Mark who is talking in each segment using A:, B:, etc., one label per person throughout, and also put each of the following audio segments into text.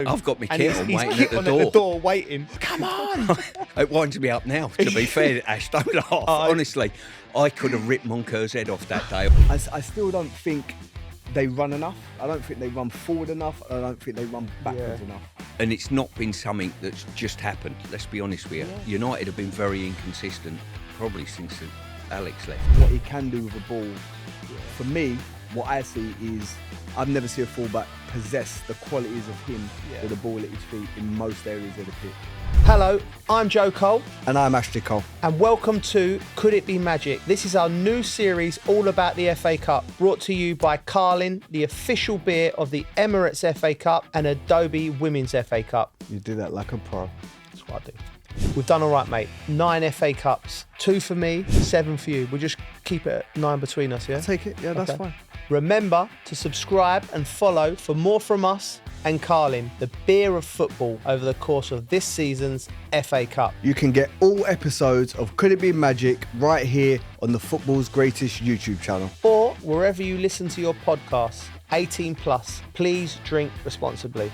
A: I've got my
B: And
A: kit on
B: he's
A: waiting
B: kit
A: at the
B: on
A: door.
B: At the door waiting. Come on.
A: It winds me up now, to be fair, Ash. Don't laugh. Honestly, I could have ripped Monker's head off that day.
C: I still don't think they run enough. I don't think they run forward enough. I don't think they run backwards enough.
A: And it's not been something that's just happened. Let's be honest with you.
C: Yeah.
A: United have been very inconsistent, probably since Alex left.
C: What he can do with the ball, for me, what I see is I've never seen a fullback possess the qualities of him with the ball at his feet in most areas of the pitch.
B: Hello, I'm Joe Cole,
C: And I'm Ashley Cole.
B: and welcome to Could It Be Magic? This is our new series all about the FA Cup, brought to you by Carlin, the official beer of the Emirates FA Cup and Adobe Women's FA Cup.
C: You do that like a pro.
B: That's what I do. We've done all right, mate. 9 FA Cups, 2 for me, 7 for you. We'll just keep it at 9 between us, yeah?
C: Take it, yeah, that's
B: Okay.
C: fine.
B: Remember to subscribe and follow for more from us and Carlin, the beer of football, over the course of this season's FA Cup.
C: You can get all episodes of Could It Be Magic right here on the Football's Greatest YouTube channel.
B: Or wherever you listen to your podcasts, 18 plus. Please drink responsibly.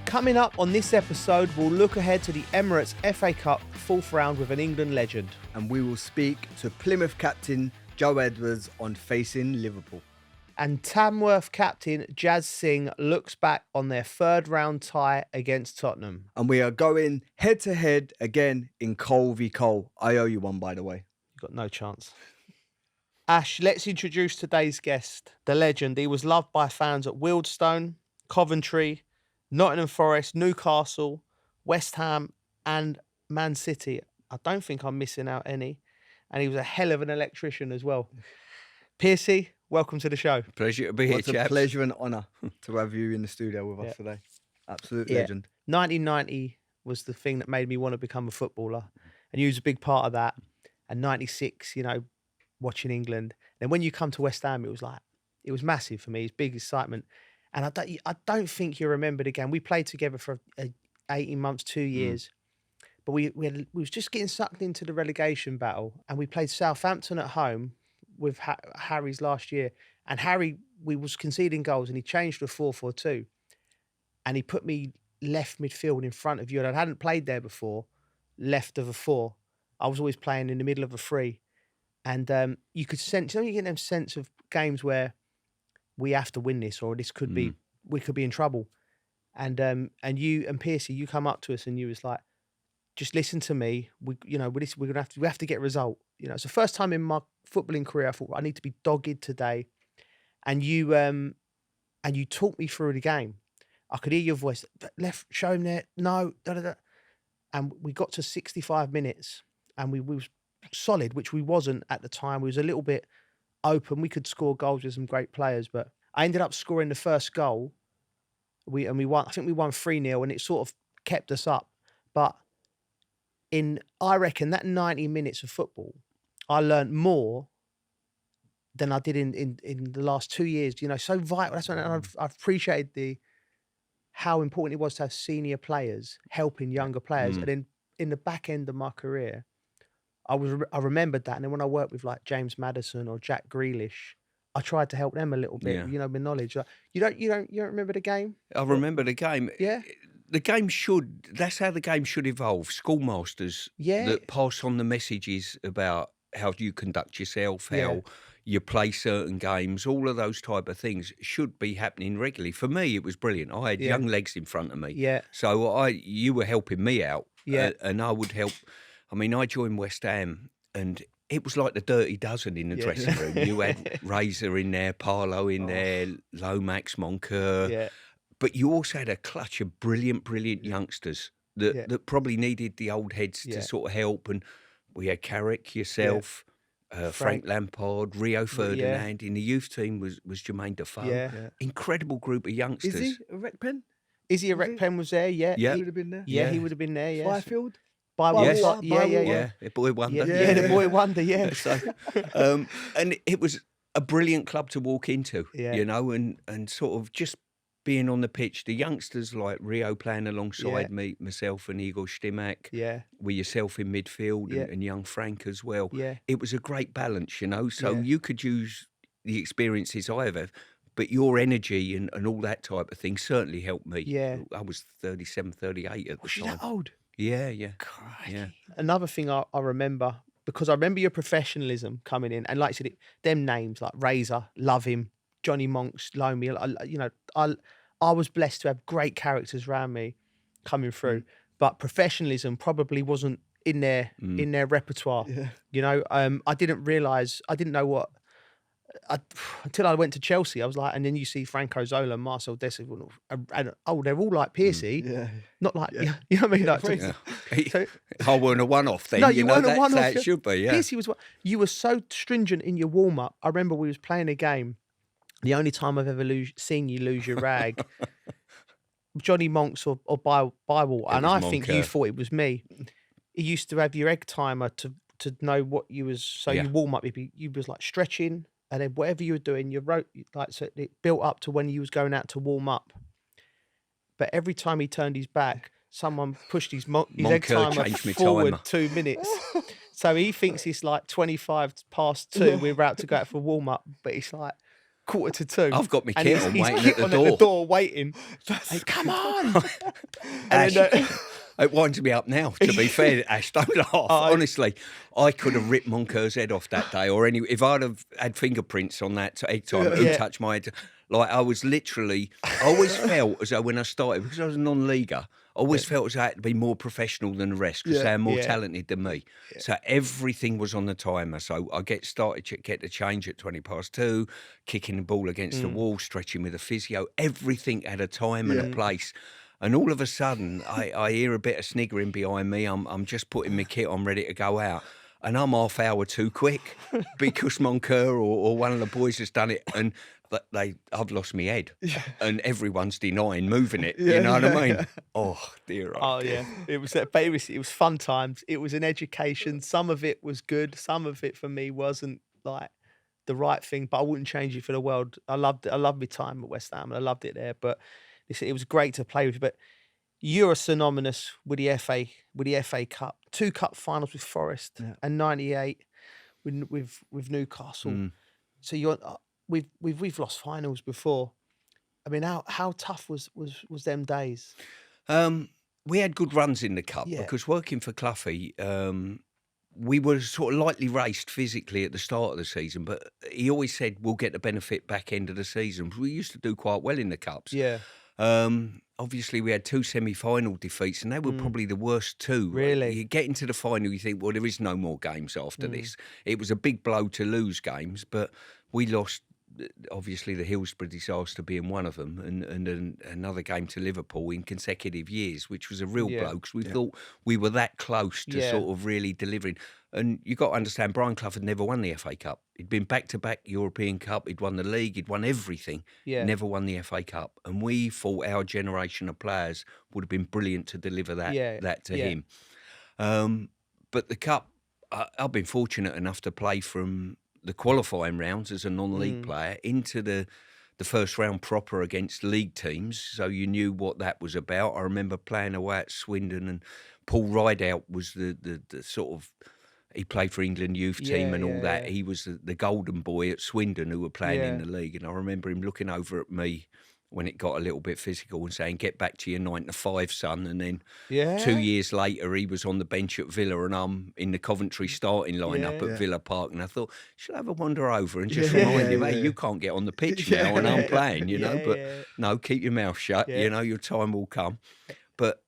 B: Coming up on this episode, we'll look ahead to the Emirates FA Cup fourth round with an England legend.
C: And we will speak to Plymouth captain Joe Edwards on facing Liverpool.
B: And Tamworth captain Jas Singh looks back on their third round tie against Tottenham.
C: And we are going head to head again in Cole v Cole. I owe you one, by the way.
B: You've got no chance. Ash, let's introduce today's guest, the legend. He was loved by fans at Wealdstone, Coventry, Nottingham Forest, Newcastle, West Ham and Man City. I don't think I'm missing out any. And he was a hell of an electrician as well. Piercy, welcome to the show.
A: Pleasure to be here,
C: It's a
A: chaps.
C: pleasure and honour to have you in the studio with us today. Absolute
B: Yeah.
C: legend.
B: 1990 was the thing that made me want to become a footballer. And you was a big part of that. And 96, watching England. Then when you come to West Ham, it was massive for me. It's big excitement. And I don't think you remembered again. We played together for 18 months, 2 years. But we was just getting sucked into the relegation battle. And we played Southampton at home with Harry's last year. And Harry, we was conceding goals and he changed to a 4-4-2. And he put me left midfield in front of you. And I hadn't played there before, left of a 4. I was always playing in the middle of a 3. And you could sense, you get them sense of games where we have to win this, or this could be, we could be in trouble. And you and Piercy, you come up to us and you was like, just listen to me. We have to get a result. It's the first time in my footballing career I thought I need to be dogged today. And you talked me through the game. I could hear your voice. Left, show him there. No, da da da. And we got to 65 minutes, and we was solid, which we wasn't at the time. We was a little bit open. We could score goals with some great players, but I ended up scoring the first goal. We won. I think we won 3-0, and it sort of kept us up. But I reckon that 90 minutes of football, I learned more than I did in the last 2 years. So vital. That's when I've appreciated how important it was to have senior players helping younger players. And then in the back end of my career, I remembered that. And then when I worked with like James Maddison or Jack Grealish, I tried to help them a little bit.
A: Yeah.
B: With knowledge. Like, you don't remember the game?
A: I remember the game.
B: Yeah.
A: The game that's how the game should evolve. Schoolmasters that pass on the messages about how you conduct yourself, how you play certain games, all of those type of things should be happening regularly. For me, it was brilliant. I had young legs in front of me.
B: Yeah.
A: So you were helping me out.
B: Yeah.
A: And I would help. I mean, I joined West Ham and it was like the Dirty Dozen in the dressing room. You had Razor in there, Parlo in there, Lomax, Moncur.
B: Yeah.
A: But you also had a clutch of brilliant youngsters that probably needed the old heads to sort of help. And we had Carrick, yourself, Frank Lampard, Rio Ferdinand. In the youth team was Jermaine Defoe.
B: Yeah.
A: Incredible group of youngsters.
C: Is he a rec pen?
B: Izzy Rekpen was there, yeah.
A: Yeah.
C: He would have been there.
B: Yeah, he would have been there, yeah.
C: Byfield?
B: By
A: Yes.
B: water. Yeah.
A: Yeah, the boy wonder.
B: Yeah, the boy wonder, yeah.
A: So, and it was a brilliant club to walk into, and sort of just being on the pitch, the youngsters like Rio playing alongside me, myself and Igor Stimac, with yourself in midfield and young Frank as well.
B: Yeah.
A: It was a great balance, so you could use the experiences I have, but your energy and all that type of thing certainly helped me.
B: Yeah.
A: I was 37, 38 at the
B: Was you
A: time.
B: that old?
A: Yeah, yeah.
B: Crikey.
A: Yeah.
B: Another thing I remember, because I remember your professionalism coming in, and like I said, them names like Razor, love him, Johnny Monks, Lomi. I was blessed to have great characters around me coming through, but professionalism probably wasn't in their repertoire.
C: Yeah.
B: You know, I didn't know what. Until I went to Chelsea, I was like, and then you see Franco Zola, Marcel Dessy, and they're all like Piercy,
C: Yeah.
B: not like you know what I mean. Like,
A: Yeah.
B: so
A: I weren't a one-off then.
B: no,
A: you
B: you
A: know,
B: weren't a
A: that's
B: one-off.
A: how it should be. Yeah.
B: Piercy was. You were so stringent in your warm-up. I remember we was playing a game. The only time I've ever seen you lose your rag, Johnny Monks or Bywater, and I think you thought it was me. He used to have your egg timer to know what you was. So you warm up. You was like stretching. And then whatever you were doing, you wrote like so it built up to when you was going out to warm up. But every time he turned his back, someone pushed his egg timer forward 2 minutes. So he thinks it's like 25 past 2. We're about to go out for warm up, but it's like 1:45.
A: I've got my
B: and
A: kit on
B: he's
A: waiting
B: kit
A: at the
B: on
A: door.
B: At the door waiting. Hey, come on! And then,
A: it winds me up now, to be fair, Ash, don't laugh. Honestly, I could have ripped Monker's head off that day, or if I'd have had fingerprints on that egg time, who touched my head? Like, I was literally, I always felt as though when I started, because I was a non-leaguer, I always felt as though I had to be more professional than the rest, because they're more talented than me. Yeah. So everything was on the timer. So I get the change at 20 past 2, kicking the ball against the wall, stretching with a physio. Everything had a time and a place. And all of a sudden, I hear a bit of sniggering behind me. I'm just putting my kit on, ready to go out. And I'm half hour too quick because Monker or one of the boys has done it. And I've lost my head. And everyone's denying moving it. You know what I mean? Oh, dear.
B: Oh, yeah. It was fun times. It was an education. Some of it was good. Some of it for me wasn't like the right thing, but I wouldn't change it for the world. I loved my time at West Ham and I loved it there. But it was great to play with. But you're synonymous with the FA Cup, 2 cup finals with Forest and 98 with Newcastle. So we've lost finals before. I mean, how tough was them days?
A: We had good runs in the cup because working for Cloughie, we were sort of lightly raced physically at the start of the season, but he always said we'll get the benefit back end of the season. We used to do quite well in the cups.
B: Yeah.
A: Obviously, we had 2 semi-final defeats, and they were probably the worst 2.
B: Really?
A: You get into the final, you think, well, there is no more games after this. It was a big blow to lose games, but we lost, obviously, the Hillsborough disaster being one of them, and another game to Liverpool in consecutive years, which was a real blow, because we thought we were that close to sort of really delivering. And you've got to understand, Brian Clough had never won the FA Cup. He'd been back-to-back European Cup. He'd won the league. He'd won everything. Yeah. Never won the FA Cup. And we thought our generation of players would have been brilliant to deliver that to him. But the Cup, I've been fortunate enough to play from the qualifying rounds as a non-league player into the first round proper against league teams. So you knew what that was about. I remember playing away at Swindon, and Paul Rideout was the sort of... He played for England youth team and all that. He was the golden boy at Swindon who were playing in the league. And I remember him looking over at me when it got a little bit physical and saying, "Get back to your 9 to 5, son." And then 2 years later, he was on the bench at Villa and I'm in the Coventry starting lineup at Villa Park. And I thought, should I have a wander over and just remind him, hey, you can't get on the pitch now and I'm playing, you know. But no, keep your mouth shut, you know, your time will come. But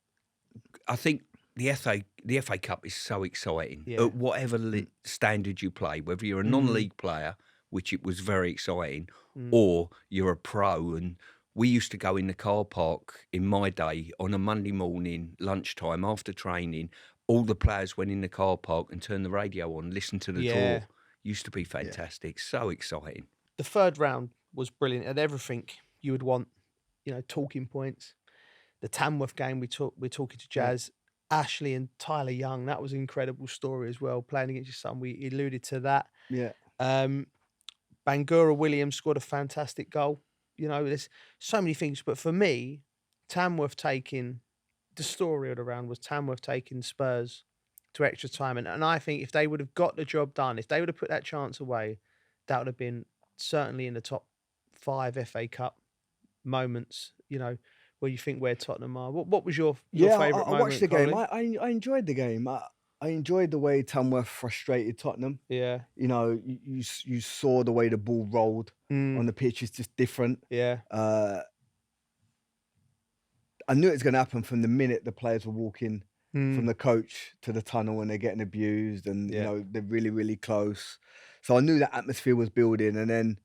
A: I think the FA Cup is so exciting at whatever standard you play, whether you're a non-league player, which it was very exciting, or you're a pro. And we used to go in the car park in my day on a Monday morning, lunchtime, after training. All the players went in the car park and turned the radio on, listened to the draw. Used to be fantastic, so exciting.
B: The third round was brilliant and everything you would want, you know, talking points. The Tamworth game, we're talking to Jas. Ashley and Tyler Young, that was an incredible story as well, playing against your son. We alluded to that.
C: Yeah.
B: Bangura Williams scored a fantastic goal. You know, there's so many things. But for me, Tamworth taking, the story of the round was Tamworth taking Spurs to extra time. And I think if they would have got the job done, if they would have put that chance away, that would have been certainly in the top 5 FA Cup moments, where you think where Tottenham are. What was your favourite moment?
C: I watched the game.
B: Coley?
C: I enjoyed the game. I enjoyed the way Tamworth frustrated Tottenham.
B: Yeah.
C: You saw the way the ball rolled on the pitch is just different.
B: Yeah.
C: I knew it was going to happen from the minute the players were walking from the coach to the tunnel and they're getting abused and, they're really, really close. So I knew that atmosphere was building. And then,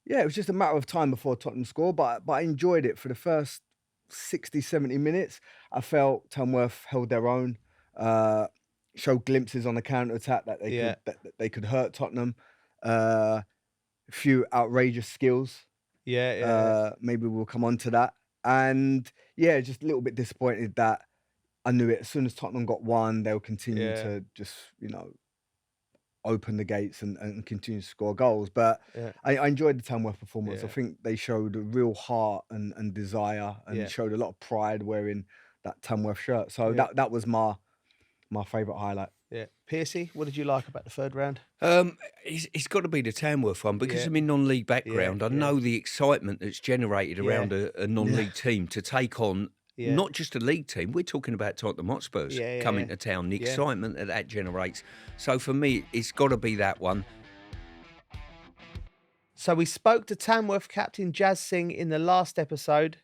C: it was just a matter of time before Tottenham scored. But I enjoyed it for the first 60, 70 minutes. I felt Tamworth held their own, showed glimpses on the counter-attack that they could hurt Tottenham. A few outrageous skills. Maybe we'll come on to that. And just a little bit disappointed that I knew it. As soon as Tottenham got one, they'll continue to just, open the gates and continue to score goals. But I enjoyed the Tamworth performance. I think they showed a real heart and desire and showed a lot of pride wearing that Tamworth shirt. So that was my favourite highlight.
B: Yeah. Pearcey, what did you like about the third round?
A: It's got to be the Tamworth one because of my non-league background. I know the excitement that's generated around a non-league team to take on not just a league team. We're talking about Tottenham Hotspurs coming to town. The excitement that generates. So for me, it's got to be that one.
B: So we spoke to Tamworth captain Jas Singh in the last episode.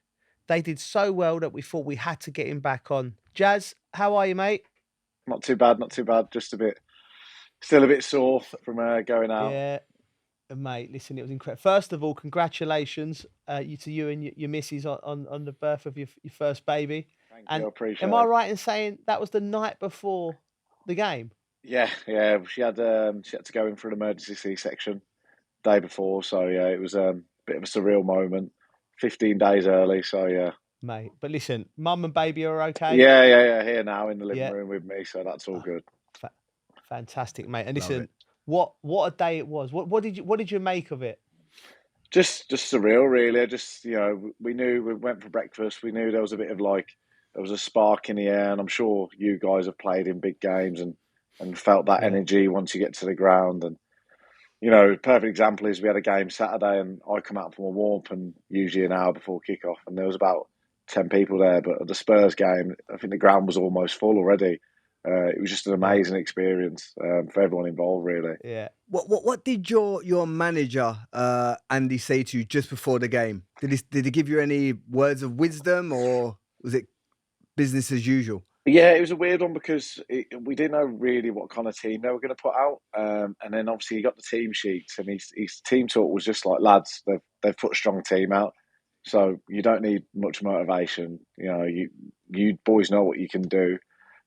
B: They did so well that we thought we had to get him back on. Jas, how are you, mate?
D: Not too bad. Just still a bit sore from going out.
B: Yeah, mate. Listen, it was incredible. First of all, congratulations to you and your missus on the birth of your first baby.
D: Thank you, I appreciate it.
B: Am I right in saying that was the night before the game?
D: Yeah. She had to go in for an emergency C-section day before, so it was a bit of a surreal moment. 15 days early, so
B: Mate, but listen, mum and baby are okay?
D: Yeah. Here now in the living room with me, so that's all good.
B: Fantastic, mate. And listen, what a day it was. What did you make of it?
D: Just surreal, really. We knew we went for breakfast. We knew there was a bit of there was a spark in the air, and I'm sure you guys have played in big games and felt that energy once you get to the ground. And perfect example is we had a game Saturday, and I come out from a warm-up, and usually an hour before kickoff, and there was about 10 people there, but at the Spurs game, I think the ground was almost full already. It was just an amazing experience for everyone involved, really.
B: Yeah.
C: What did your manager Andy say to you just before the game? Did he give you any words of wisdom, or was it business as usual?
D: Yeah, it was a weird one because we didn't know really what kind of team they were going to put out, and then obviously he got the team sheets, and his team talk was just like, lads, they've put a strong team out. So you don't need much motivation. You boys know what you can do.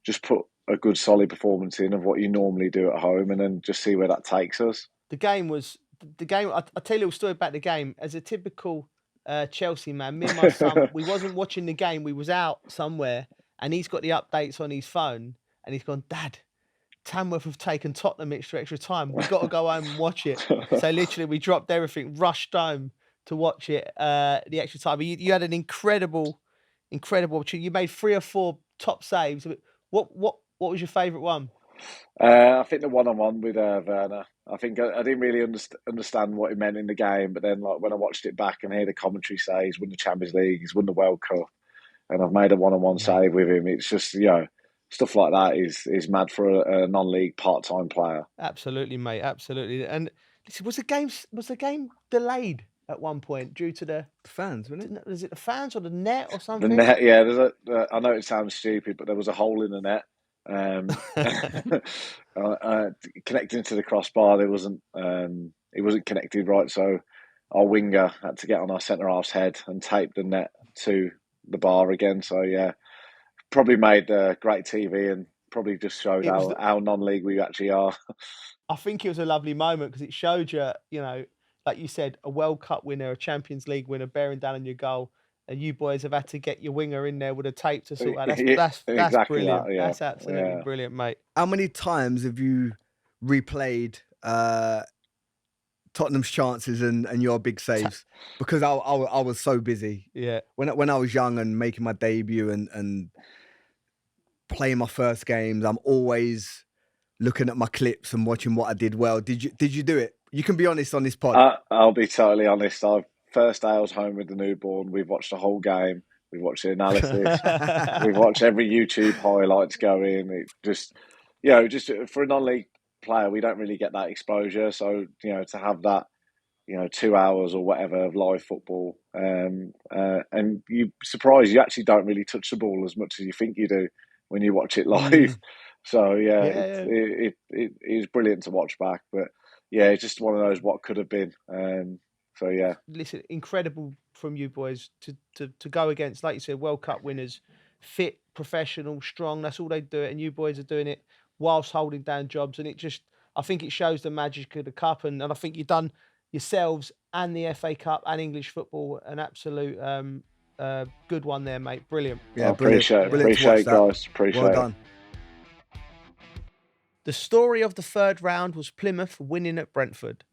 D: Just put a good, solid performance in of what you normally do at home, and then just see where that takes us.
B: The game. I'll tell you a little story about the game. As a typical Chelsea man, me and my son, we wasn't watching the game. We was out somewhere, and he's got the updates on his phone, and he's gone, Dad, Tamworth have taken Tottenham extra time. We've got to go home and watch it. So literally, we dropped everything, rushed home to watch it the extra time. You had an incredible opportunity. You made 3 or 4 top saves. What was your favourite one?
D: I think the one-on-one with Werner. I think I didn't really understand what it meant in the game, but then when I watched it back and hear the commentary say he's won the Champions League, he's won the World Cup, and I've made a one-on-one save with him. It's just stuff like that is mad for a non-league part-time player.
B: Absolutely, mate. Absolutely. And listen, was the game delayed at one point due to the
C: fans, wasn't it?
B: Was it the fans or the net or something?
D: The net, yeah. I know it sounds stupid, but there was a hole in the net. Connecting to the crossbar, it wasn't connected right, so our winger had to get on our centre half's head and tape the net to the bar again. So yeah, probably made great TV and probably just showed how non-league we actually are.
B: I think it was a lovely moment because it showed you, like you said, a World Cup winner, a Champions League winner bearing down on your goal, and you boys have had to get your winger in there with a tape to sort out. That's
D: exactly
B: brilliant.
D: That, yeah.
B: That's absolutely brilliant, mate.
C: How many times have you replayed Tottenham's chances and your big saves? Because I was so busy.
B: Yeah.
C: When I was young and making my debut and playing my first games, I'm always looking at my clips and watching what I did well. Did you do it? You can be honest on this pod.
D: I'll be totally honest. I've first day I was home with the newborn, we've watched the whole game. We've watched the analysis. We've watched every YouTube highlights go in. It just, just for a non-league player, we don't really get that exposure. So, to have that, 2 hours or whatever of live football, and you're surprised you actually don't really touch the ball as much as you think you do when you watch it live. So it is brilliant to watch back. But it's just one of those what could have been. So yeah.
B: Listen, incredible from you boys to go against, like you said, World Cup winners, fit, professional, strong. That's all they do it, and you boys are doing it whilst holding down jobs. And I think it shows the magic of the cup. And I think you've done yourselves and the FA Cup and English football an absolute good one there, mate. Brilliant.
C: Yeah,
D: appreciate it, guys. Appreciate
C: well done.
B: The story of the third round was Plymouth winning at Brentford.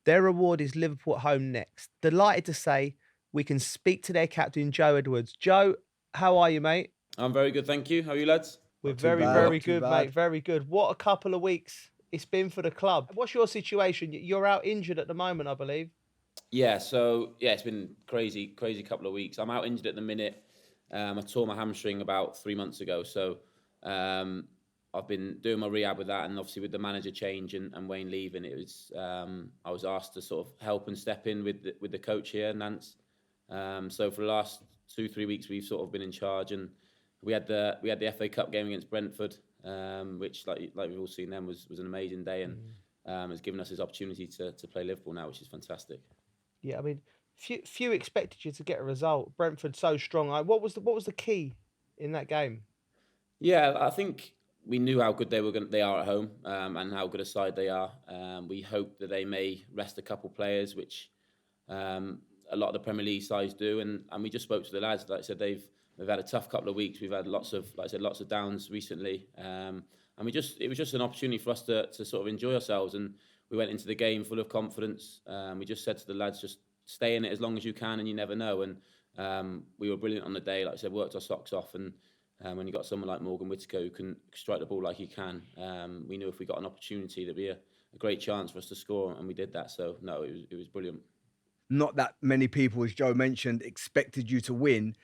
B: Their reward is Liverpool at home next. Delighted to say we can speak to their captain, Joe Edwards. Joe, how are you, mate?
E: I'm very good, thank you. How are you, lads?
B: We're very good, mate. Very good. What a couple of weeks it's been for the club. What's your situation? You're out injured at the moment, I believe.
E: Yeah, it's been crazy couple of weeks. I'm out injured at the minute. I tore my hamstring about 3 months ago, so I've been doing my rehab with that, and obviously with the manager change and Wayne leaving, it was I was asked to sort of help and step in with the coach here, Nance. So for the last 2-3 weeks, we've sort of been in charge, and we had the FA Cup game against Brentford, which like we've all seen then was an amazing day, and has given us this opportunity to play Liverpool now, which is fantastic.
B: Yeah, I mean, few expected you to get a result. Brentford so strong. What was the key in that game?
E: Yeah, I think we knew how good they are at home, and how good a side they are. We hope that they may rest a couple players, which a lot of the Premier League sides do, and we just spoke to the lads. Like I said, they've had a tough couple of weeks. We've had lots of downs recently, and it was just an opportunity for us to sort of enjoy ourselves. And we went into the game full of confidence. We just said to the lads, just stay in it as long as you can, and you never know. And we were brilliant on the day. Like I said, worked our socks off, and when you got someone like Morgan Whittaker who can strike the ball like he can, we knew if we got an opportunity, there'd be a great chance for us to score, and we did that. So no, it was brilliant.
C: Not that many people, as Joe mentioned, expected you to win.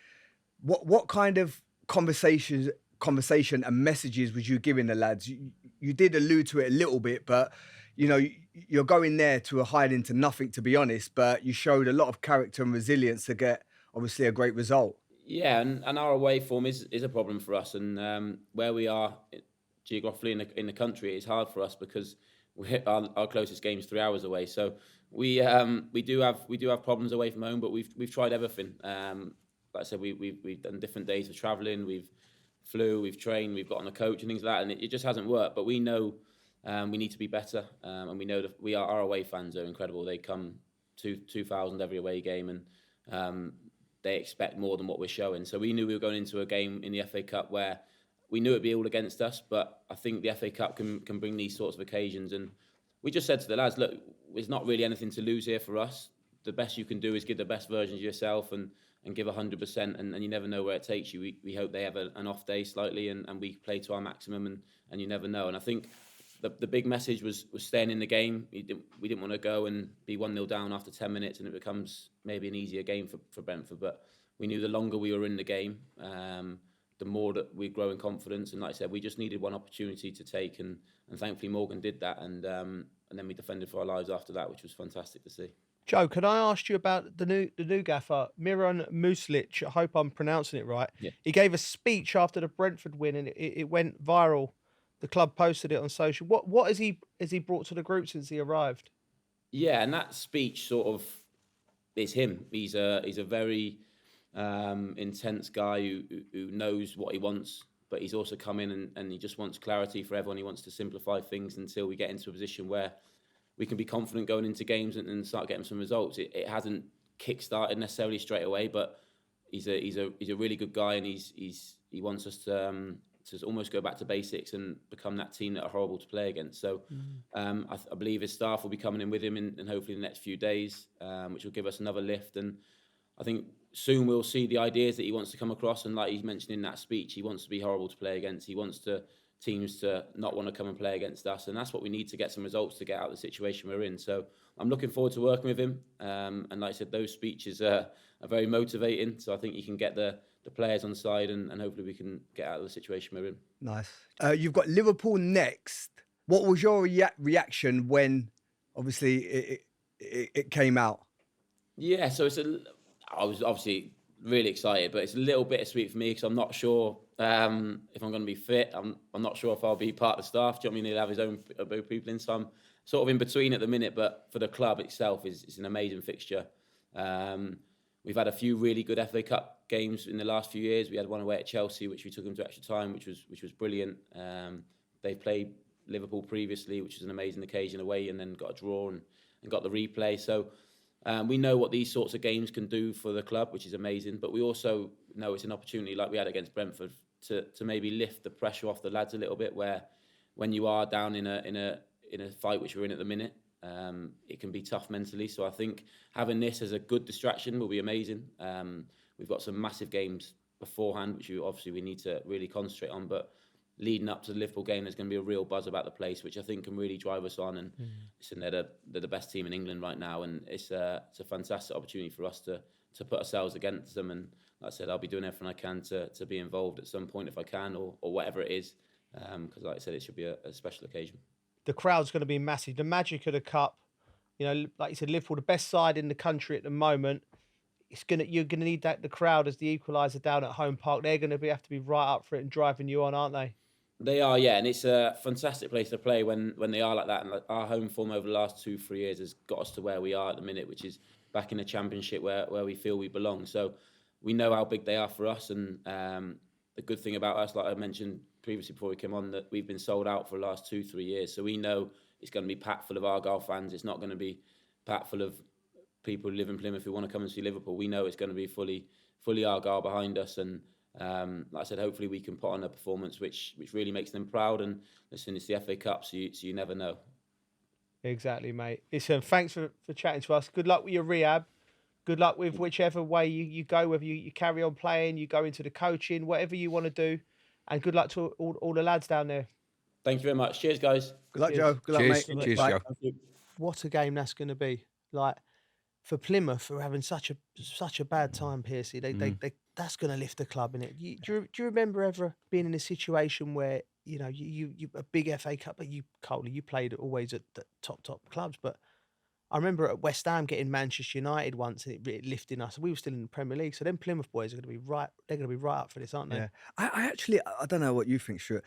C: What kind of conversation and messages was you giving the lads? You did allude to it a little bit, but you're going there to hide into nothing, to be honest. But you showed a lot of character and resilience to get obviously a great result.
E: Yeah, and our away form is a problem for us, and where we are geographically in the country, it's hard for us because our closest game is 3 hours away. So we do have problems away from home, but we've tried everything. Like I said, we've done different days of travelling. We've flew, we've trained, we've got on a coach and things like that, and it just hasn't worked. But we know we need to be better, and we know that our away fans are incredible. They come 2,000 every away game, and they expect more than what we're showing. So we knew we were going into a game in the FA Cup where we knew it'd be all against us, but I think the FA Cup can bring these sorts of occasions. And we just said to the lads, look, there's not really anything to lose here for us. The best you can do is give the best version of yourself and give 100%, and you never know where it takes you. We hope they have an off day slightly, and we play to our maximum, and you never know. And I think the big message was staying in the game. We didn't want to go and be 1-0 down after 10 minutes and it becomes maybe an easier game for Brentford. But we knew the longer we were in the game, the more that we'd grow in confidence. And like I said, we just needed one opportunity to take, and thankfully Morgan did that. And then we defended for our lives after that, which was fantastic to see.
B: Joe, can I ask you about the new gaffer, Miran Muslic? I hope I'm pronouncing it right.
E: Yeah.
B: He gave a speech after the Brentford win, and it went viral. The club posted it on social. What has he brought to the group since he arrived?
E: Yeah, and that speech sort of is him. He's a very intense guy who knows what he wants, but he's also come in and he just wants clarity for everyone. He wants to simplify things until we get into a position where we can be confident going into games and start getting some results. It hasn't kick-started necessarily straight away, but he's a really good guy, and he wants us to almost go back to basics and become that team that are horrible to play against. So I believe his staff will be coming in with him in hopefully the next few days, which will give us another lift. And I think soon we'll see the ideas that he wants to come across. And like he mentioned in that speech, he wants to be horrible to play against. He wants to teams to not want to come and play against us, and that's what we need to get some results to get out of the situation we're in. So I'm looking forward to working with him, and like I said, those speeches are very motivating, so I think you can get the players on side, and hopefully we can get out of the situation we're in.
C: Nice. You've got Liverpool next. What was your reaction when obviously it came out?
E: Yeah, so I was obviously really excited, but it's a little bittersweet for me because I'm not sure if I'm going to be fit. I'm not sure if I'll be part of the staff. Do you know what I mean? He'll have his own people in, so I'm sort of in between at the minute. But for the club itself, it's an amazing fixture. We've had a few really good FA Cup games in the last few years. We had one away at Chelsea, which we took them to extra time, which was brilliant. They've played Liverpool previously, which was an amazing occasion away, and then got a draw and got the replay. So we know what these sorts of games can do for the club, which is amazing. But we also know it's an opportunity, like we had against Brentford, to maybe lift the pressure off the lads a little bit. Where when you are down in a fight, which we're in at the minute, it can be tough mentally. So I think having this as a good distraction will be amazing. We've got some massive games beforehand, which we need to really concentrate on. But leading up to the Liverpool game, there's going to be a real buzz about the place, which I think can really drive us on. And listen, they're the best team in England right now, and it's a fantastic opportunity for us to put ourselves against them. And like I said, I'll be doing everything I can to be involved at some point if I can, or whatever it is, because like I said, it should be a special occasion.
B: The crowd's going to be massive. The magic of the cup, like you said, Liverpool, the best side in the country at the moment. You're gonna need the crowd as the equaliser down at home park. They're going to have to be right up for it and driving you on, aren't they?
E: They are, yeah, and it's a fantastic place to play when they are like that. And our home form over the last 2-3 years has got us to where we are at the minute, which is back in the Championship where we feel we belong. So we know how big they are for us, and the good thing about us, like I mentioned previously before we came on, that we've been sold out for the last 2-3 years. So we know it's going to be packed full of Argyle fans. It's not going to be packed full of people who live in Plymouth who want to come and see Liverpool. We know it's going to be fully Argyle behind us, and like I said, hopefully we can put on a performance which really makes them proud. And listen, it's the FA Cup, so you never know.
B: Exactly, mate. Listen, thanks for chatting to us. Good luck with your rehab. Good luck with whichever way you go, whether you carry on playing, you go into the coaching, whatever you want to do. And good luck to all the lads down there.
E: Thank you very much. Cheers, guys.
C: Good luck, Joe. Good luck, mate.
A: Cheers, Joe.
B: What a game that's going to be. Like, for Plymouth, who are having such a bad time, Piercy, they that's going to lift the club, innit? Do you remember ever being in a situation where you a big FA Cup, but Coley, you played always at the top clubs, but I remember at West Ham getting Manchester United once, and it lifting us. We were still in the Premier League, so then Plymouth boys are going to be right. They're going to be right up for this, aren't they?
C: Yeah, I actually don't know what you think, Stuart.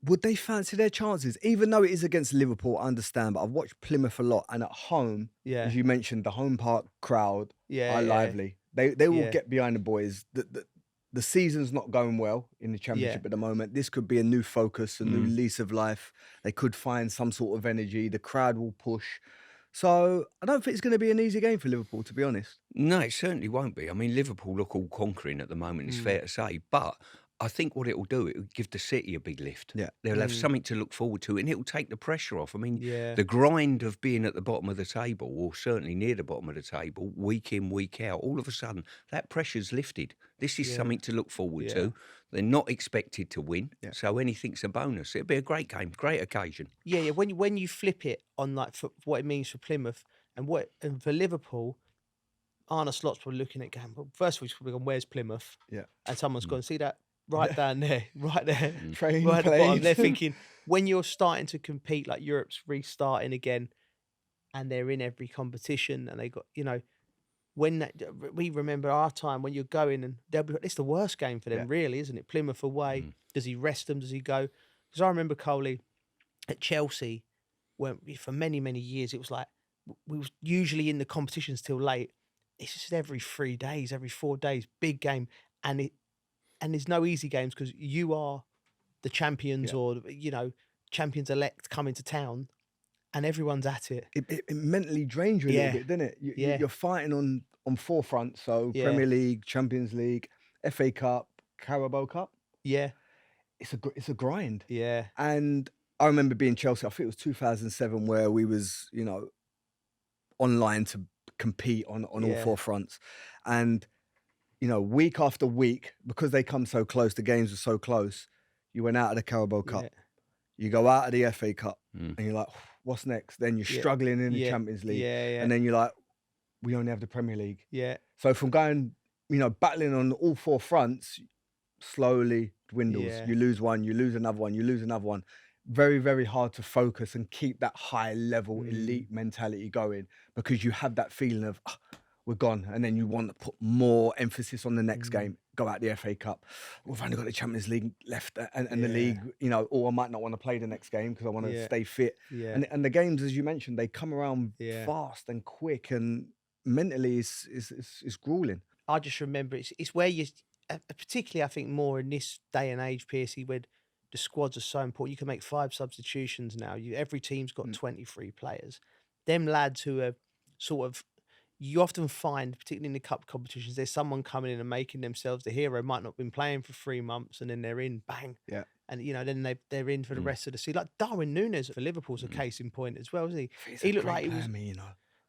C: Would they fancy their chances? Even though it is against Liverpool, I understand, but I've watched Plymouth a lot, and at home, as you mentioned, the home park crowd are lively. They will get behind the boys. The season's not going well in the Championship at the moment. This could be a new focus, a new lease of life. They could find some sort of energy. The crowd will push. So I don't think it's going to be an easy game for Liverpool, to be honest.
A: No, it certainly won't be. I mean, Liverpool look all conquering at the moment, it's fair to say. But I think what it will do, it will give the city a big lift.
C: Yeah.
A: They'll have something to look forward to, and it will take the pressure off. I mean,
B: Yeah.
A: the grind of being at the bottom of the table, or certainly near the bottom of the table, week in, week out, all of a sudden, that pressure's lifted. This is something to look forward to. They're not expected to win, so anything's a bonus. It'll be a great game, great occasion.
B: Yeah. When you flip it on like for what it means for Plymouth and for Liverpool, Arne Slot's probably looking at going, well, first of all, he's probably gone, where's Plymouth?
C: Yeah.
B: And someone's gone, see that right down there, right there,
C: Train
B: right at the bottom.
C: played.
B: They're thinking, when you're starting to compete, like Europe's restarting again, and they're in every competition, and they got, we remember our time when you're going, and it's the worst game for them, really, isn't it? Plymouth away. Does he rest them? Does he go? Because I remember Coley at Chelsea, when for many, many years, it was like, we was usually in the competitions till late. It's just every 3 days, every 4 days, big game. And there's no easy games because you are the champions or, champions elect coming to town, and everyone's at it.
C: It mentally drains you a little bit, doesn't it? You're fighting on 4 fronts. So Premier League, Champions League, FA Cup, Carabao Cup.
B: Yeah.
C: It's a grind.
B: Yeah.
C: And I remember being Chelsea, I think it was 2007, where we was, online to compete on all 4 fronts. And, week after week, because they come so close, the games are so close, You went out of the Carabao Cup.
B: Yeah.
C: You go out of the FA Cup, and you're like, what's next? Then you're struggling in the Champions League, and then you're like, we only have the Premier League.
B: Yeah.
C: So from going, battling on all four fronts, slowly dwindles.
B: Yeah.
C: You lose one, you lose another one, you lose another one. Very, very hard to focus and keep that high level elite mentality going, because you have that feeling of, we're gone. And then you want to put more emphasis on the next game, go out the FA Cup. We've only got the Champions League left and the league, or I might not want to play the next game because I want to stay fit.
B: Yeah.
C: And the games, as you mentioned, they come around fast and quick, and mentally it's grueling.
B: I just remember it's where you, particularly I think more in this day and age, Piercy, where the squads are so important. You can make 5 substitutions now. Every team's got 23 players. Them lads who are sort of, you often find, particularly in the cup competitions, there's someone coming in and making themselves the hero. Might not have been playing for 3 months, and then they're in, bang.
C: Yeah.
B: And then they're in for the rest of the season. Like Darwin Nunez for Liverpool's a case in point as well, isn't he? He looked like he was.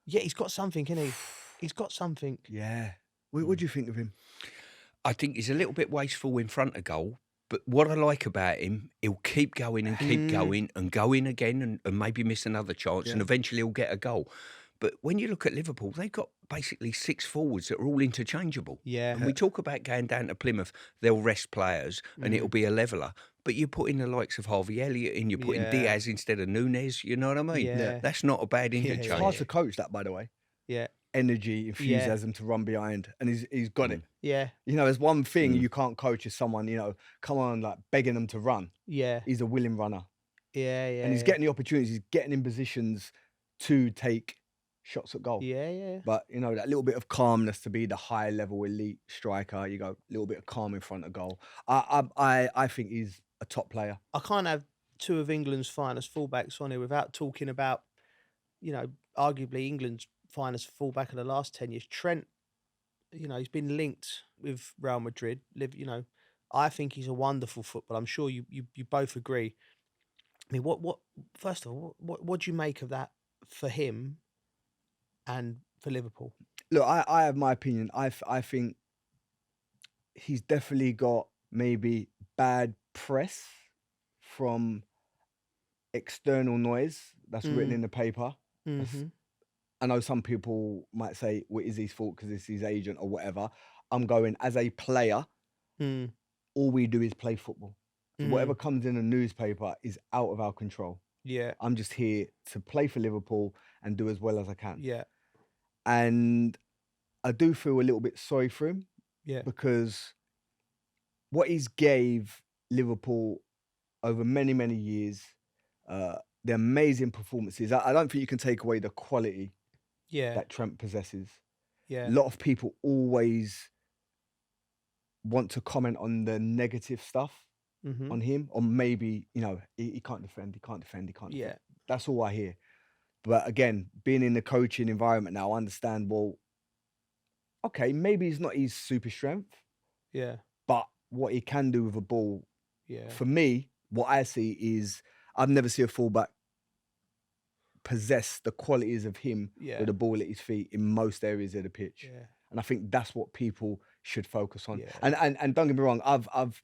B: Yeah, he's got something, isn't he? He's got something.
C: Yeah. What do you think of him?
A: I think he's a little bit wasteful in front of goal. But what I like about him, he'll keep going and keep going and going again and maybe miss another chance, and eventually he'll get a goal. But when you look at Liverpool, they've got basically 6 forwards that are all interchangeable.
B: Yeah.
A: And we talk about going down to Plymouth, they'll rest players and it'll be a leveller. But you put in the likes of Harvey Elliott in, you put in Diaz instead of Nunez, you know what I mean?
B: Yeah.
A: That's not a bad interchange.
C: It's hard to coach that, by the way.
B: Yeah.
C: Energy, enthusiasm to run behind, and he's got it.
B: Yeah.
C: There's one thing you can't coach is someone, come on, like begging them to run.
B: Yeah.
C: He's a willing runner.
B: Yeah.
C: And he's getting the opportunities, he's getting in positions to take shots at goal.
B: Yeah.
C: But, that little bit of calmness to be the high level elite striker, you go, a little bit of calm in front of goal. I think he's a top player.
B: I can't have 2 of England's finest fullbacks on here without talking about, arguably England's finest fullback of the last 10 years. Trent, he's been linked with Real Madrid. I think he's a wonderful footballer. I'm sure you both agree. I mean, first of all, what do you make of that for him and for Liverpool?
C: Look, I have my opinion. I think he's definitely got maybe bad press from external noise that's written in the paper. I know some people might say, well, is his fault because it's his agent or whatever. I'm going, as a player, all we do is play football. So whatever comes in a newspaper is out of our control.
B: Yeah.
C: I'm just here to play for Liverpool and do as well as I can.
B: Yeah.
C: And I do feel a little bit sorry for him.
B: Yeah.
C: Because what he's gave Liverpool over many, many years, the amazing performances, I don't think you can take away the quality that Trent possesses.
B: Yeah.
C: A lot of people always want to comment on the negative stuff on him, or maybe, he can't defend.
B: Yeah.
C: That's all I hear. But again, being in the coaching environment now, I understand, well, okay, maybe he's not his super strength.
B: Yeah.
C: But what he can do with a ball,
B: Yeah.
C: for me, what I see is, I've never seen a fullback possess the qualities of him with a ball at his feet in most areas of the pitch.
B: Yeah.
C: And I think that's what people should focus on.
B: Yeah.
C: And don't get me wrong, I've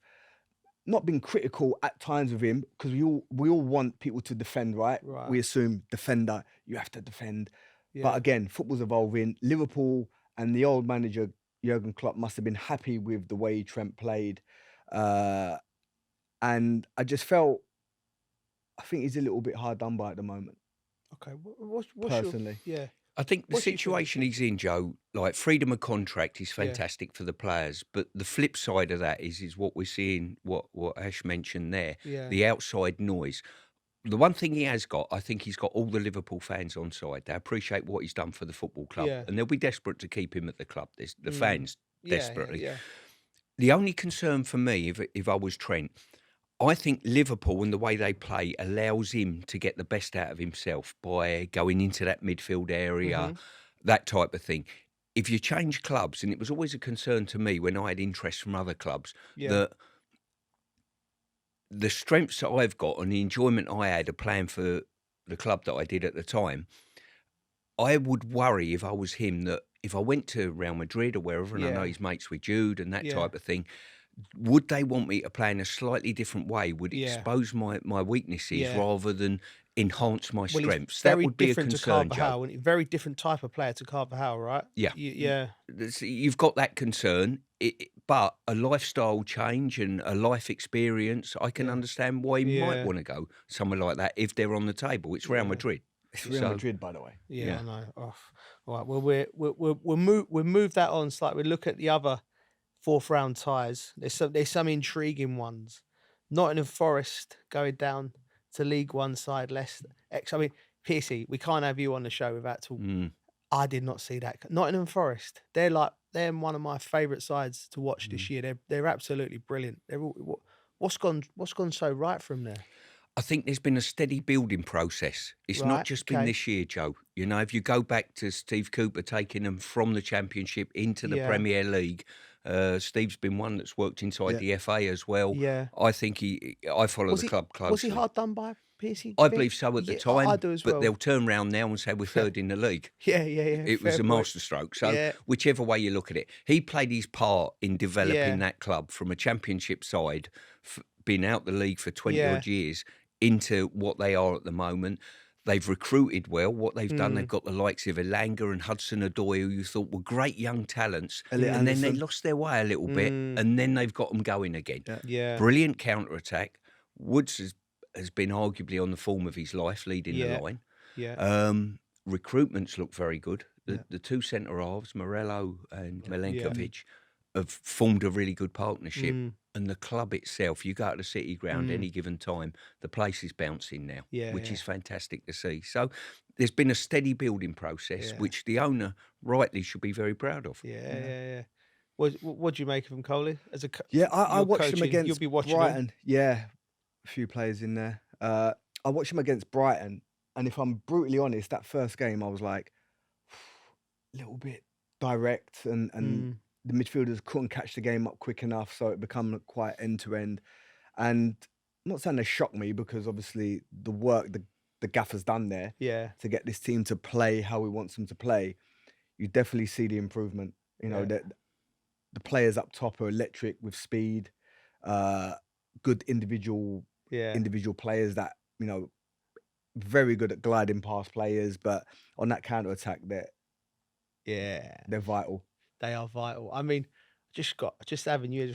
C: not been critical at times of him, because we all want people to defend, right? We assume defender, you have to defend.
B: Yeah.
C: But again, football's evolving. Liverpool and the old manager Jurgen Klopp must have been happy with the way Trent played. And I just felt, I think he's a little bit hard done by at the moment.
B: Okay. What's
C: personally?
B: Yeah.
A: I think the
B: What's your
A: situation he's in, Joe, like freedom of contract is fantastic for the players, but the flip side of that is what we're seeing, what Ash mentioned there, the outside noise. The one thing he has got, I think he's got all the Liverpool fans on side. They appreciate what he's done for the football club, and they'll be desperate to keep him at the club. There's the fans desperately.
B: Yeah.
A: The only concern for me, if I was Trent, I think Liverpool and the way they play allows him to get the best out of himself by going into that midfield area, that type of thing. If you change clubs, and it was always a concern to me when I had interest from other clubs, that the strengths that I've got and the enjoyment I had of playing for the club that I did at the time, I would worry if I was him that if I went to Real Madrid or wherever, and I know he's mates with Jude and that type of thing, would they want me to play in a slightly different way? Would it expose my weaknesses rather than enhance my strengths? That would be a concern, Joe.
B: And very different type of player to Carvajal, right?
A: Yeah.
B: Yeah.
A: You've got that concern, but a lifestyle change and a life experience, I can understand why he might want to go somewhere like that if they're on the table. It's Real Madrid.
C: It's Real Madrid, by the way.
B: Yeah, I know. Oh, all right. Well, we'll move that on slightly. We'll look at the other fourth round ties. There's some intriguing ones. Nottingham Forest going down to League One side Leicester. I mean, Piercy, we can't have you on the show without talking. I did not see that. Nottingham Forest. They're one of my favourite sides to watch this year. They're absolutely brilliant. What's gone so right from there?
A: I think there's been a steady building process. It's not just been this year, Joe. You know, if you go back to Steve Cooper taking them from the Championship into the Premier League, Steve's been one that's worked inside the FA as well.
B: Yeah.
A: I think I follow the club closely.
B: Was he hard done by Piercy?
A: I believe so at the time.
B: I do as well.
A: But they'll turn around now and say we're third in the league.
B: Yeah.
A: It was a masterstroke. So whichever way you look at it, he played his part in developing that club from a Championship side, been out the league for 20-odd years, into what they are at the moment. They've recruited well. What they've done, they've got the likes of Elanga and Hudson-Odoi, who you thought were great young talents. And then they lost their way a little bit, and then they've got them going again.
B: Yeah.
A: Brilliant counter-attack. Woods has been arguably on the form of his life, leading the line.
B: Yeah.
A: Recruitments look very good. The two centre-halves, Morello and Milenkovic, have formed a really good partnership. And the club itself, you go to the City Ground any given time, the place is bouncing now, which is fantastic to see. So there's been a steady building process, which the owner rightly should be very proud of.
B: Yeah. What do you make of him, Coley?
C: I watched him against
B: you'll be watching
C: Brighton.
B: him.
C: Yeah, a few players in there. I watched him against Brighton, and if I'm brutally honest, that first game I was like, a little bit direct, and the midfielders couldn't catch the game up quick enough, so it became quite end-to-end. And I'm not saying they shocked me, because obviously the work the gaffer's done there to get this team to play how he wants them to play, you definitely see the improvement. You know, that the players up top are electric with speed, good individual players that, you know, very good at gliding past players, but on that counter-attack, they're vital.
B: They are vital. I mean, having you,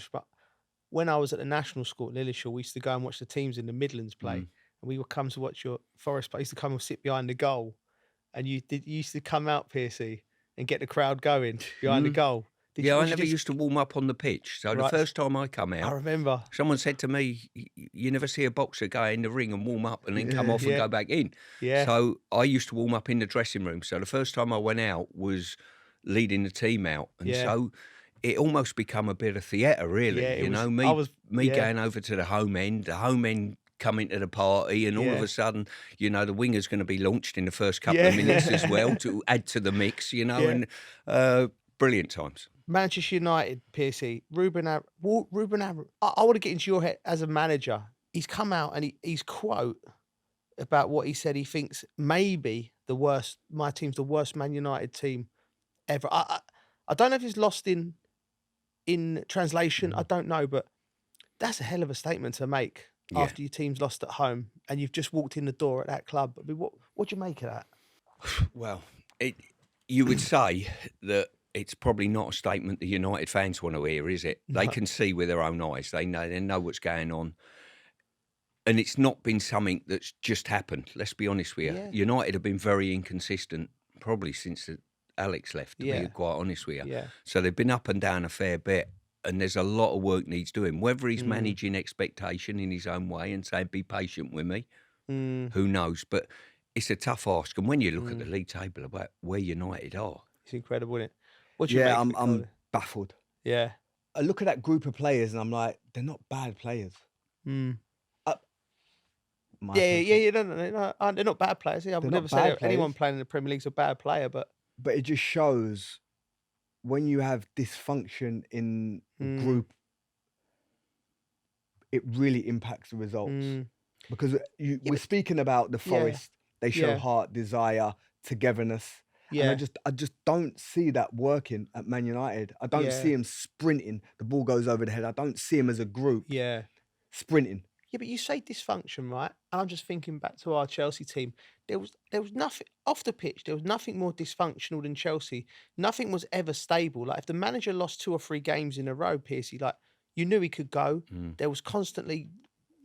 B: when I was at the national school at Lillishall, we used to go and watch the teams in the Midlands play, and we would come to watch your Forest play. I used to come and sit behind the goal, and you used to come out, Piercy, and get the crowd going behind the goal.
A: I never used to warm up on the pitch. So the first time I come out,
B: I remember
A: someone said to me, "You never see a boxer go in the ring and warm up and then come off and go back in."
B: Yeah.
A: So I used to warm up in the dressing room. So the first time I went out was leading the team out, and so it almost become a bit of theatre, really. Me going over to the home end coming to the party, and all of a sudden, you know, the winger's going to be launched in the first couple of minutes as well to add to the mix, you know, and brilliant times.
B: Manchester United, Piercy, Ruben I want to get into your head as a manager. He's come out and he's quote about what he said. He thinks maybe my team's the worst Man United team ever. I don't know if it's lost in translation. I don't know, but that's a hell of a statement to make after your team's lost at home and you've just walked in the door at that club. I mean, what do you make of that?
A: Well, you would say that it's probably not a statement the United fans want to hear, is it? No. They can see with their own eyes. They know what's going on. And it's not been something that's just happened. Let's be honest with you. Yeah. United have been very inconsistent, probably since Alex left, to be quite honest with you.
B: Yeah.
A: So they've been up and down a fair bit, and there's a lot of work needs doing. Whether he's managing expectation in his own way and saying, be patient with me, who knows? But it's a tough ask. And when you look at the league table about where United are,
B: it's incredible, isn't it? What do you make of it,
C: I'm baffled.
B: Yeah.
C: I look at that group of players and I'm like, they're not bad players.
B: No, they're not bad players. I would never say anyone playing in the Premier League's a bad player, but
C: it just shows when you have dysfunction in a group, it really impacts the results. Because we're speaking about the Forest. They show heart, desire, togetherness,
B: Yeah.
C: And I just don't see that working at Man United. I don't see him sprinting. The ball goes over the head. I don't see him as a group sprinting.
B: Yeah, but you say dysfunction, right? And I'm just thinking back to our Chelsea team. There was nothing off the pitch. There was nothing more dysfunctional than Chelsea. Nothing was ever stable. Like if the manager lost 2 or 3 games in a row, Pearcey, like you knew he could go. There was constantly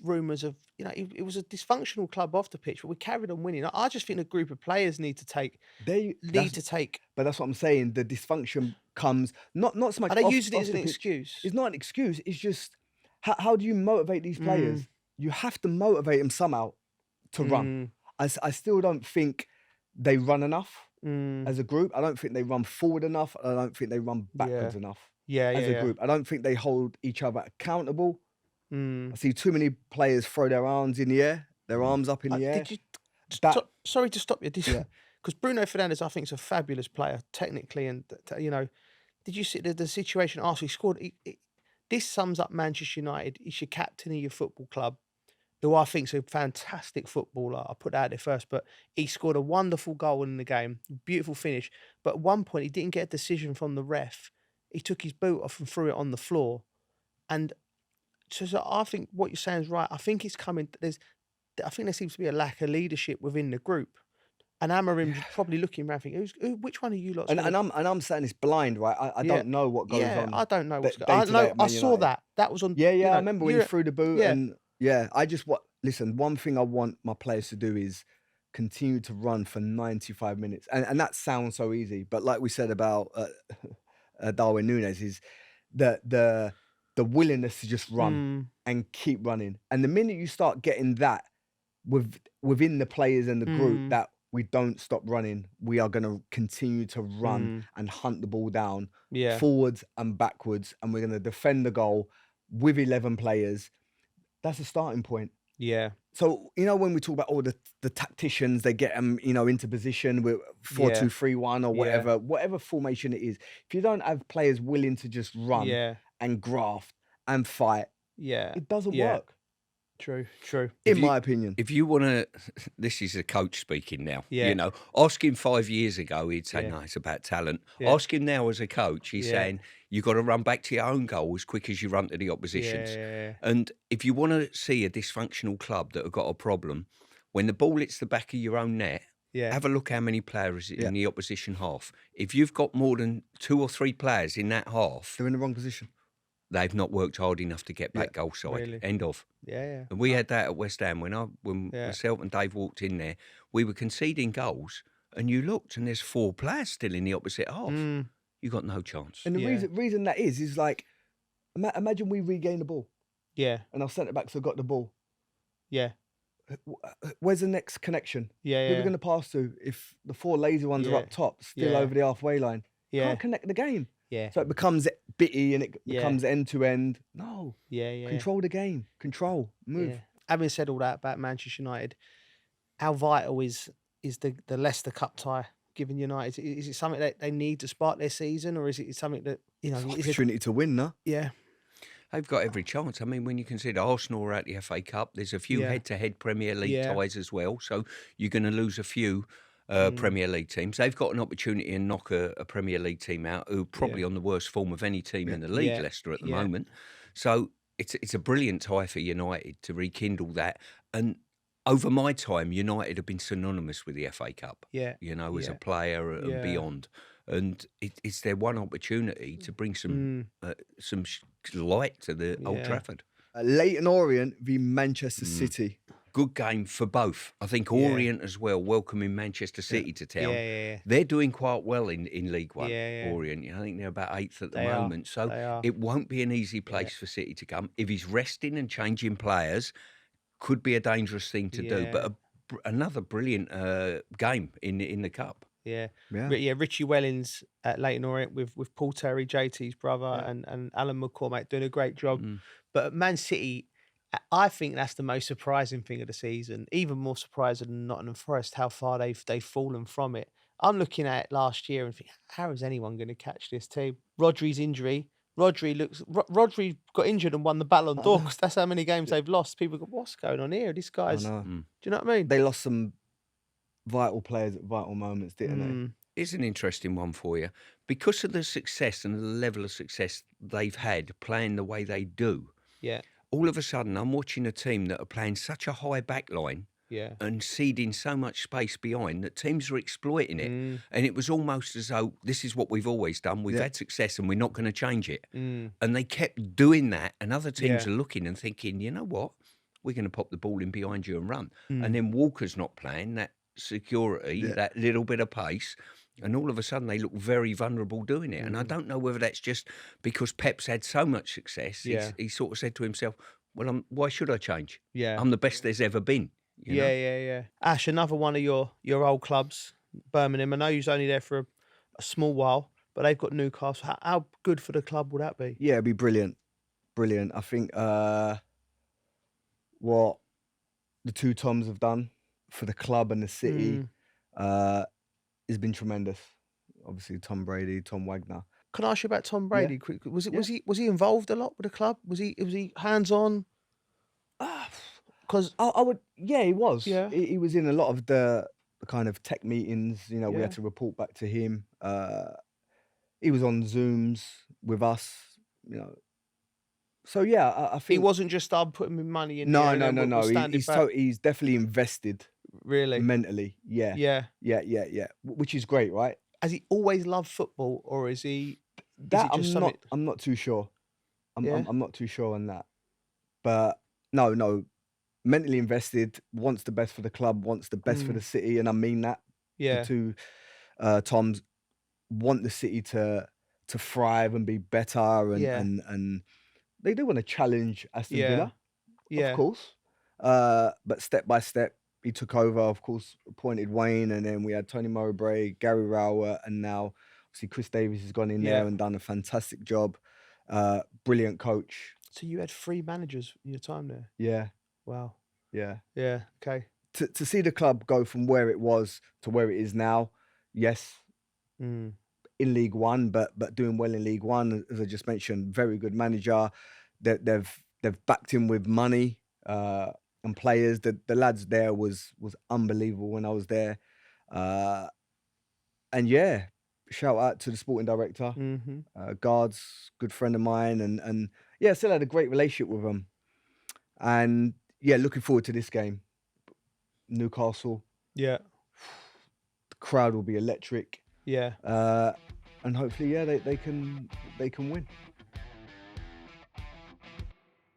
B: rumours of, it was a dysfunctional club off the pitch, but we carried on winning. I just think a group of players need to take. But
C: that's what I'm saying. The dysfunction comes not so much.
B: Are they
C: off,
B: using it
C: off
B: as
C: the
B: an
C: pitch.
B: excuse?
C: It's not an excuse. It's just how do you motivate these players? You have to motivate them somehow to run. I still don't think they run enough as a group. I don't think they run forward enough. I don't think they run backwards enough as a group. I don't think they hold each other accountable. I see too many players throw their arms in the air, their arms up in the air.
B: Sorry to stop you. Because Bruno Fernandes, I think, is a fabulous player technically, and did you see the situation? Arsenal scored. This sums up Manchester United. He's your captain of your football club, who I think is a fantastic footballer. I put that out there first, but he scored a wonderful goal in the game, beautiful finish. But at one point, he didn't get a decision from the ref. He took his boot off and threw it on the floor, and so I think what you're saying is right. I think it's coming. I think there seems to be a lack of leadership within the group, and Amarim's probably looking around thinking, which one of you lot?
C: And I'm saying it's blind, right? I don't know what goes on.
B: I don't know what's going on. I saw that. That was on.
C: Yeah, I remember when he threw the boot. And I just listen. One thing I want my players to do is continue to run for 95 minutes, and that sounds so easy, but like we said about Darwin Nunez, is the willingness to just run and keep running. And the minute you start getting that within the players and the group, that we don't stop running, we are going to continue to run and hunt the ball down forwards and backwards, and we're going to defend the goal with 11 players. That's a starting point.
B: Yeah.
C: So, when we talk about all the tacticians, they get them, into position with 4-2-3-1 or whatever formation it is. If you don't have players willing to just run and graft and fight, it doesn't work.
B: True.
C: In my opinion.
A: If you want to, this is a coach speaking now, ask him 5 years ago, he'd say, no, it's about talent. Ask him now as a coach, he's saying, you've got to run back to your own goal as quick as you run to the opposition's. And if you want to see a dysfunctional club that have got a problem, when the ball hits the back of your own net, have a look how many players in the opposition half. If you've got more than 2 or 3 players in that half,
C: they're in the wrong position.
A: They've not worked hard enough to get back goal side.
B: Really?
A: End of.
B: Yeah.
A: And we had that at West Ham when myself and Dave walked in there. We were conceding goals, and you looked, and there's 4 players still in the opposite half. You got no chance.
C: And the reason that is like, imagine we regain the ball.
B: Yeah.
C: And our centre backs have got the ball.
B: Yeah.
C: Where's the next connection?
B: Yeah.
C: Who are we going to pass to if the 4 lazy ones are up top, still over the halfway line? Can't connect the game.
B: Yeah.
C: So it becomes bitty and it becomes end to end. No.
B: Yeah.
C: Control the game. Control. Move.
B: Yeah. Having said all that about Manchester United, how vital is the Leicester Cup tie given United? Is it something that they need to spark their season, or is it something that
C: it's an opportunity to win, no?
B: Yeah.
A: They've got every chance. I mean, when you consider Arsenal are at the FA Cup, there's a few head-to-head Premier League ties as well. So you're going to lose a few Premier League teams. They've got an opportunity to knock a Premier League team out who are probably on the worst form of any team in the league, Leicester, at the moment. So it's a brilliant tie for United to rekindle that. And over my time, United have been synonymous with the FA Cup, as a player and beyond. And it's their one opportunity to bring some light to the Old Trafford.
C: Leyton Orient v Manchester City.
A: Good game for both. I think Orient as well, welcoming Manchester City to town.
B: Yeah.
A: They're doing quite well in League One, Orient. I think they're about 8th at the moment. So it won't be an easy place for City to come. If he's resting and changing players, could be a dangerous thing to do. But another brilliant game in the Cup.
B: Yeah. Richie Wellings at Leyton Orient with Paul Terry, JT's brother, and Alan McCormack doing a great job. But at Man City, I think that's the most surprising thing of the season. Even more surprising than Nottingham Forest, how far they've fallen from it. I'm looking at it last year and thinking, how is anyone going to catch this team? Rodri's injury. Rodri got injured and won the Ballon d'Or because that's how many games they've lost. People go, what's going on here? This guy's... Do you know what I mean?
C: They lost some vital players at vital moments, didn't they?
A: Here's an interesting one for you. Because of the success and the level of success they've had playing the way they do,
B: Yeah.
A: all of a sudden I'm watching a team that are playing such a high back line
B: Yeah.
A: and ceding so much space behind that teams are exploiting it.
B: Mm.
A: And it was almost as though this is what we've always done. We've had success and we're not going to change it. And they kept doing that. And other teams are looking and thinking, you know what? We're going to pop the ball in behind you and run. And then Walker's not playing, that security, that little bit of pace. And all of a sudden they look very vulnerable doing it. And I don't know whether that's just because Pep's had so much success. He sort of said to himself, well, why should I change?
B: Yeah.
A: I'm the best there's ever been. You know?
B: Yeah. Ash, another one of your old clubs, Birmingham. I know you was only there for a small while, but they've got Newcastle. How good for the club would that be?
C: Yeah, it'd be brilliant. Brilliant. I think what the two Toms have done for the club and the city has been tremendous. Obviously, Tom Brady, Tom Wagner.
B: Can I ask you about Tom Brady? Quick? Was he involved a lot with the club? Was he hands on? Because
C: I would, he was.
B: Yeah.
C: He was in a lot of the kind of tech meetings. You know, we had to report back to him. He was on Zooms with us. You know, so yeah, I think
B: he wasn't just putting money in.
C: No.
B: He's
C: He's definitely invested.
B: Really,
C: mentally, yeah. Which is great, right?
B: Has he always loved football, or is he?
C: That I'm not too sure. I'm not too sure on that. But no, mentally invested, wants the best for the club, wants the best for the city, and I mean that.
B: Yeah.
C: The two Toms want the city to thrive and be better, and they do want to challenge Aston Villa, of course. But step by step, he took over. Of course, appointed Wayne, and then we had Tony Mowbray, Gary Rowett, and now obviously Chris Davies has gone in there and done a fantastic job. Brilliant coach.
B: So you had 3 managers in your time there?
C: Yeah.
B: Wow.
C: Yeah.
B: Yeah. Okay.
C: To see the club go from where it was to where it is now, yes, in League One, but doing well in League One, as I just mentioned, very good manager. They've backed him with money and players. The lads there was unbelievable when I was there, and shout out to the sporting director, Guards, good friend of mine, and still had a great relationship with him, and looking forward to this game. Newcastle.
B: Yeah.
C: The crowd will be electric.
B: Yeah.
C: And hopefully, they can win.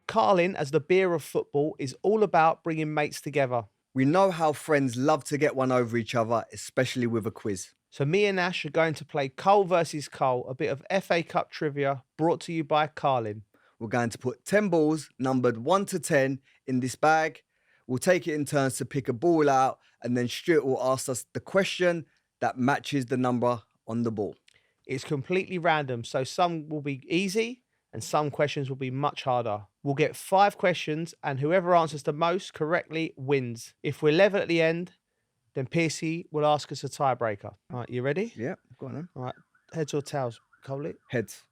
B: Carling, as the beer of football, is all about bringing mates together.
C: We know how friends love to get one over each other, especially with a quiz.
B: So me and Ash are going to play Cole versus Cole, a bit of FA Cup trivia brought to you by Carling.
C: We're going to put 10 balls numbered 1 to 10 in this bag. We'll take it in turns to pick a ball out, and then Stuart will ask us the question that matches the number on the ball.
B: It's completely random, so some will be easy and some questions will be much harder. We'll get 5 questions, and whoever answers the most correctly wins. If we're level at the end, then Pearcey will ask us a tiebreaker. All right, you ready?
C: Yeah, go on then.
B: All right, heads or tails, Coley?
C: Heads.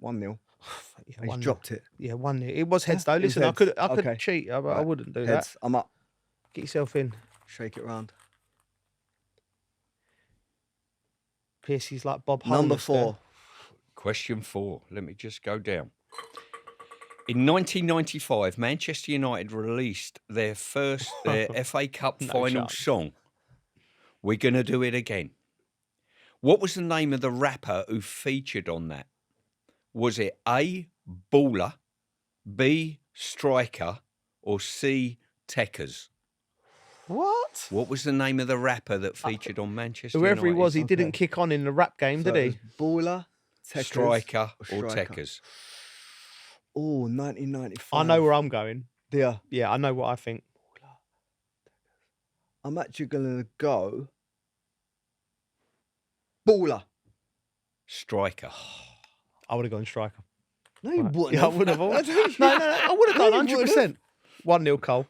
C: 1-0.
B: Yeah,
C: He's dropped it.
B: Yeah, 1-0. It was heads though. Listen,
C: heads.
B: I could cheat. I wouldn't do
C: Heads.
B: that.
C: I'm up.
B: Get yourself in.
C: Shake it round.
B: Pearcey's like Bob
C: Number
B: Holness
C: 4.
B: there.
A: Question 4. Let me just go down. In 1995, Manchester United released their FA Cup final
B: chance.
A: song. We're going to do it again. What was the name of the rapper who featured on that? Was it A, Baller, B, Striker, or C, Techers? What was the name of the rapper that featured on Manchester
B: Whoever
A: United?
B: he was, he didn't kick on in the rap game,
C: So
B: did
C: it
B: he?
C: was Baller, Techers,
A: Striker or
C: Striker.
A: Techers?
C: Oh, 1995.
B: I know where I'm going.
C: Yeah.
B: Yeah, I know what I think.
C: I'm actually going to go Baller.
A: Striker.
B: I would have gone striker.
C: No, you wouldn't.
B: Yeah, I would have. No, I would have done 100%. 1-0 Cole.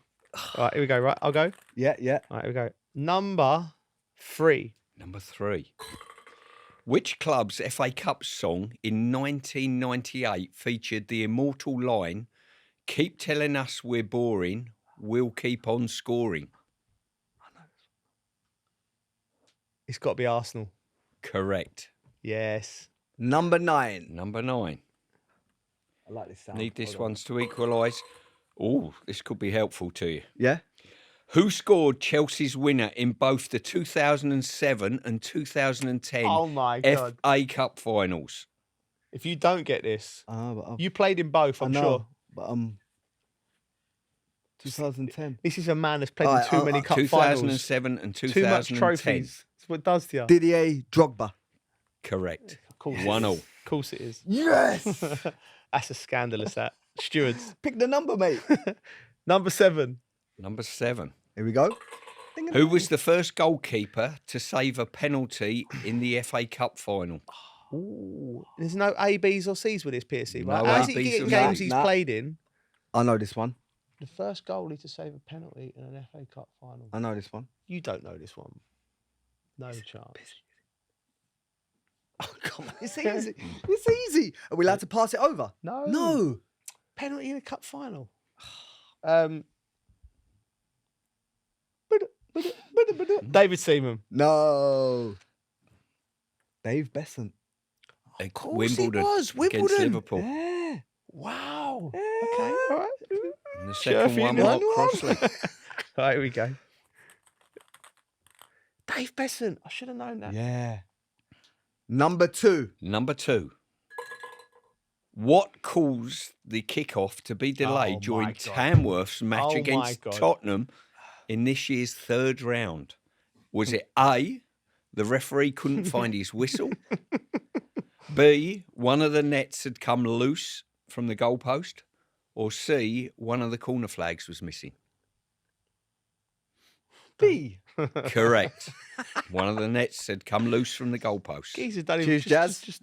B: All right, here we go. Right, I'll go.
C: Yeah.
B: All right, here we go. Number 3.
A: Number 3. Which club's FA Cup song in 1998 featured the immortal line, "Keep telling us we're boring, we'll keep on scoring"?
B: It's got to be Arsenal.
A: Correct.
B: Yes.
C: Number 9.
A: Number 9.
C: I like this sound.
A: Need this ones to equalise. Oh, this could be helpful to you.
C: Yeah?
A: Who scored Chelsea's winner in both the 2007 and 2010
B: Oh my God.
A: FA Cup finals?
B: If you don't get this,
C: But
B: you played in both, I'm sure.
C: But 2010.
B: This is a man that's played in too many cup finals.
A: 2007 and 2010.
B: Too much trophies. That's what it does to you.
C: Didier Drogba.
A: Correct.
B: Of course
A: 1-0.
B: Of course it is.
C: Yes!
B: That's a scandalous, that. Stewards.
C: Pick the number, mate.
B: Number 7.
A: Number 7.
C: Here we go.
A: Who was the first goalkeeper to save a penalty in the FA Cup final?
B: Ooh. There's no A, B's or C's with this, Piercy, right?
A: No
B: How's
A: A,
B: he
A: B's
B: getting
A: or
B: games
A: C's.
B: he's
C: Nah.
B: played in?
C: I know this one.
B: The first goalie to save a penalty in an FA Cup final.
C: I know this one.
B: You don't know this one. No chance.
C: Oh, come on. It's easy. It's easy. Are we allowed to pass it over?
B: No.
C: No.
B: Penalty in a cup final. David Seaman.
C: No. Dave Besant.
A: Of
B: course it
A: Wimbledon,
B: was,
A: against
B: Wimbledon.
A: Liverpool.
C: Yeah.
B: Wow.
C: Yeah.
B: Okay, all right.
A: And the
B: Sure,
A: second one,
B: you know.
A: Mark Crossley.
B: All right, here we go. Dave Besant. I should have known that.
C: Yeah. Number 2.
A: Number 2. What caused the kickoff to be delayed
B: Oh,
A: during
B: my God.
A: Tamworth's match
B: Oh, my
A: against
B: God.
A: Tottenham in this year's third round? Was it A, the referee couldn't find his whistle? B, one of the nets had come loose from the goalpost? Or C, one of the corner flags was missing?
C: B.
A: Correct. One of the nets had come loose from the goalpost.
B: Geezer's done
C: Cheers, Jas.
B: just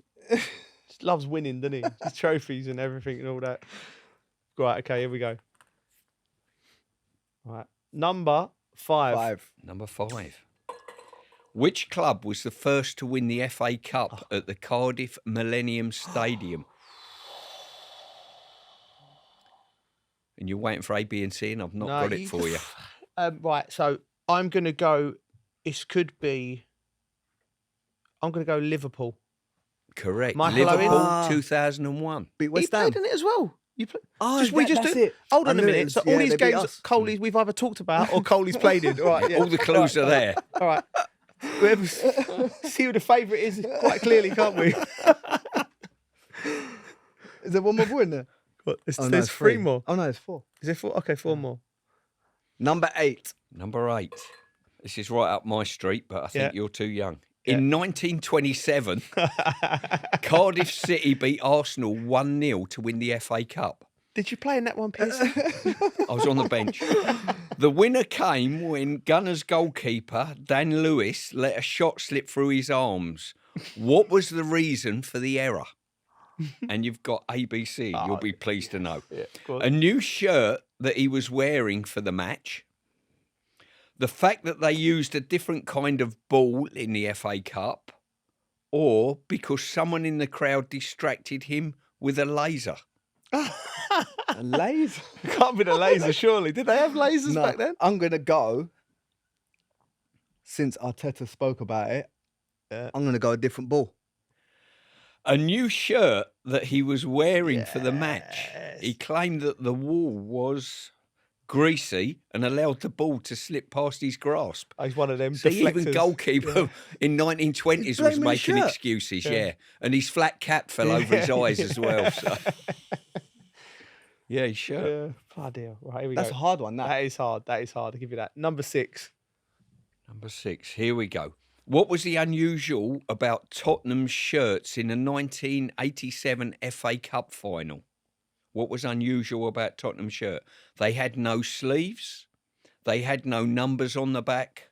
B: loves winning, doesn't he? Just trophies and everything and all that. Right, okay, here we go. All right. Number 5.
A: Number 5. Which club was the first to win the FA Cup at the Cardiff Millennium Stadium? And you're waiting for A, B, and C, and I've not got it for you.
B: Right, so I'm going to go, I'm going to go Liverpool.
A: Correct.
B: Michael
A: Liverpool,
B: Owen.
A: 2001.
C: Beat
B: He
C: West Ham.
B: played in it as well. You play,
C: Oh,
B: just, we just
C: that's
B: do.
C: it.
B: Hold
C: I
B: on a
C: knew it
B: minute.
C: was-
B: So
C: yeah,
B: all these
C: they beat
B: games,
C: us.
B: Coley's we've either talked about or Coley's played in. All right, yeah.
A: All the clues are there.
B: All right. See who the favourite is quite clearly, can't we?
C: Is there one more boy in there?
B: What, there's
C: Oh, no,
B: there's
C: it's
B: 3 more.
C: Oh, no, it's 4.
B: Is there 4? Okay, 4 more.
C: Number 8.
A: Number 8. This is right up my street, but I think
B: Yeah.
A: you're too young.
B: Yeah.
A: In 1927, Cardiff City beat Arsenal 1-0 to win the FA Cup.
B: Did you play in that one, Pearson?
A: I was on the bench. The winner came when Gunners goalkeeper Dan Lewis let a shot slip through his arms. What was the reason for the error? And you've got ABC, you'll be pleased to know.
B: Yeah, go on.
A: A new shirt that he was wearing for the match. The fact that they used a different kind of ball in the FA Cup. Or because someone in the crowd distracted him with a laser.
C: A laser?
B: Can't be the laser, surely. Did they have lasers back then?
C: I'm going to go, since Arteta spoke about it, I'm going to go a different ball.
A: A new shirt that he was wearing for the match. He claimed that the wall was greasy and allowed the ball to slip past his grasp.
B: Oh, he's one of them
A: See, even
B: deflectors.
A: goalkeeper in 1920s was
C: blaming
A: making
C: shirt.
A: excuses, yeah. And his flat cap fell over his eyes as well. So. Yeah, his shirt.
B: Yeah, bloody hell. Right, here we
C: That's
B: go.
C: a hard one, that.
B: That is hard. That is hard. I'll give you that. Number 6.
A: Number 6, here we go. What was the unusual about Tottenham's shirts in the 1987 FA Cup final? What was unusual about Tottenham's shirt? They had no sleeves, they had no numbers on the back,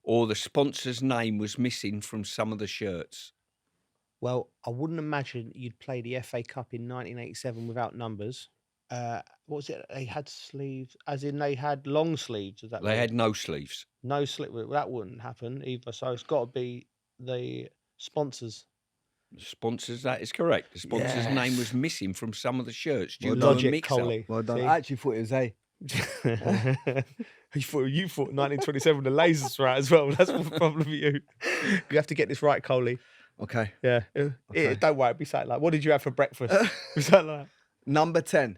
A: or the sponsor's name was missing from some of the shirts.
B: Well, I wouldn't imagine you'd play the FA Cup in 1987 without numbers. What was it? They had sleeves, as in they had long sleeves. Is that
A: They had no sleeves.
B: no sleeve? Well, that wouldn't happen either. So it's got to be the sponsors.
A: The sponsors, that is correct. The sponsor's name was missing from some of the shirts due to a
B: Logic,
A: mix-up.
B: Coley.
C: Well done.
B: See?
C: I actually thought it was A.
B: You thought 1927 the lasers were out as well. That's probably you. You have to get this right, Coley.
C: Okay.
B: Yeah.
C: Okay.
B: Don't worry. Be something like, what did you have for breakfast? Be something like,
C: Number 10.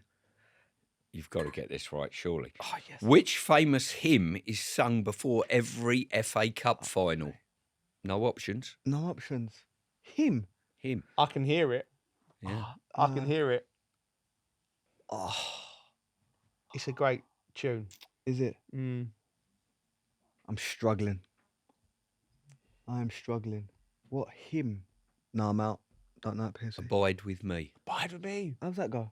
A: You've got to get this right, surely.
B: oh yes.
A: Which famous hymn is sung before every FA Cup final? No options.
C: No options. Him.
A: Hymn.
B: I can hear it.
A: Yeah.
B: I can hear it.
C: Oh,
B: It's a great tune.
C: is it?
B: Mm.
C: I'm struggling. I'm struggling. What him? No, I'm out. Don't know it, Pierce.
A: Abide with me.
B: Abide with me.
C: How's that go?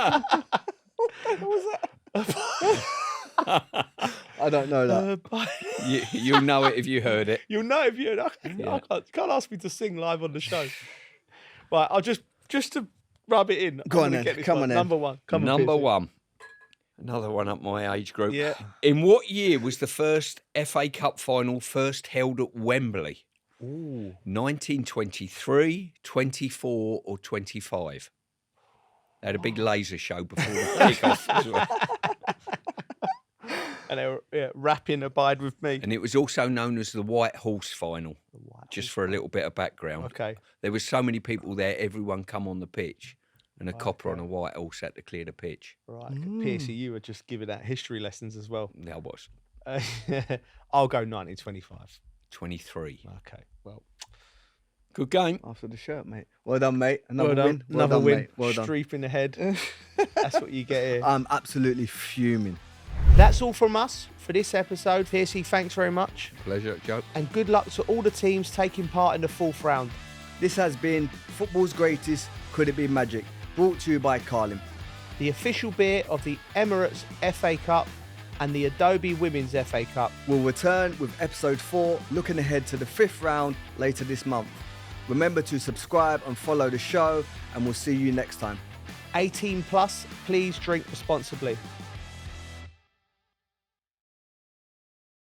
B: What was that?
C: I don't know that.
A: You'll know it if you heard it.
B: You'll know if you.
A: Yeah.
B: You can't ask me to sing live on the show. Right, I'll just to rub it in.
C: Go
B: I'm
C: on
B: gonna
C: then,
B: get this
C: come
B: one.
C: on then.
B: Number one. Come on,
A: Number
B: Piercy.
A: one. Another one up my age group.
B: Yeah.
A: In what year was the first FA Cup final first held at Wembley?
B: Ooh.
A: 1923, 24 or 25? They had a big laser show before the kick-off as well.
B: And they were rapping "Abide with Me."
A: And it was also known as the White Horse Final, just for a little bit of background.
B: Okay.
A: There was so many people there, everyone come on the pitch, and a copper on a white horse had to clear the pitch.
B: Right. Piercy, you were just giving out history lessons as well.
A: That was
B: I'll go 1925.
A: 23.
B: Okay. Well,
A: Good game.
C: After the shirt, mate. Well done, mate. Another
B: well done.
C: win. Well
B: Another
C: done,
B: win.
C: mate. Well done.
B: Streep in the head. That's what you get here.
C: I'm absolutely fuming.
B: That's all from us for this episode. Piercy, thanks very much.
A: Pleasure, Joe.
B: And good luck to all the teams taking part in the fourth round.
C: This has been Football's Greatest Could It Be Magic, brought to you by Carlin.
B: The official beer of the Emirates FA Cup and the Adobe Women's FA Cup.
C: We'll return with episode 4, looking ahead to the 5th round later this month. Remember to subscribe and follow the show, and we'll see you next time.
B: 18 plus, please drink responsibly.